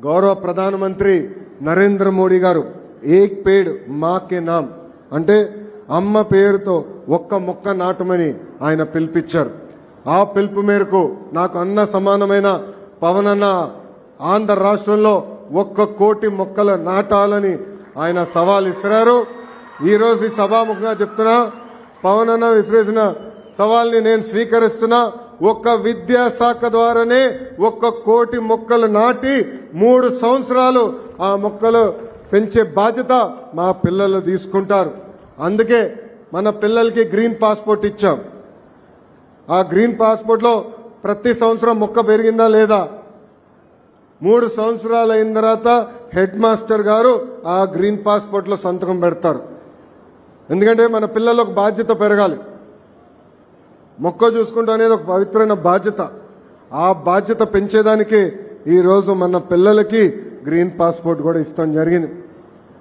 గౌరవ ప్రధానమంత్రి నరేంద్ర మోడీ గారు ఏక్ పేడ్ మా కే నామ్ అంటే అమ్మ పేరుతో ఒక్క మొక్క నాటమని ఆయన పిలిపించారు. ఆ పిలుపు మేరకు నాకు అన్న సమానమైన పవన్ అన్న ఆంధ్ర రాష్ట్రంలో 1 కోటి మొక్కలు నాటాలని ఆయన సవాల్ ఇస్తున్నారు. ఈరోజు ఈ సభాముఖంగా చెప్తున్నా, పవన్ అన్న విసిరేసిన సవాల్ని నేను స్వీకరిస్తున్నా. ఒక్క విద్యాశాఖ ద్వారానే 1 కోటి మొక్కలు నాటి 3 సంవత్సరాలు ఆ మొక్కలు పెంచే బాధ్యత మా పిల్లలు తీసుకుంటారు. అందుకే మన పిల్లలకి గ్రీన్ పాస్పోర్ట్ ఇచ్చాం. ఆ గ్రీన్ పాస్పోర్ట్ లో ప్రతి సంవత్సరం మొక్క పెరిగిందా లేదా, 3 సంవత్సరాలు అయిన తర్వాత హెడ్ మాస్టర్ గారు ఆ గ్రీన్ పాస్పోర్ట్ లో సంతకం పెడతారు. ఎందుకంటే మన పిల్లలకు బాధ్యత పెరగాలి. మొక్క చూసుకుంటూ అనేది ఒక పవిత్రమైన బాధ్యత. ఆ బాధ్యత పెంచేదానికి ఈ రోజు మన పిల్లలకి గ్రీన్ పాస్పోర్ట్ కూడా ఇస్తాం జరిగింది.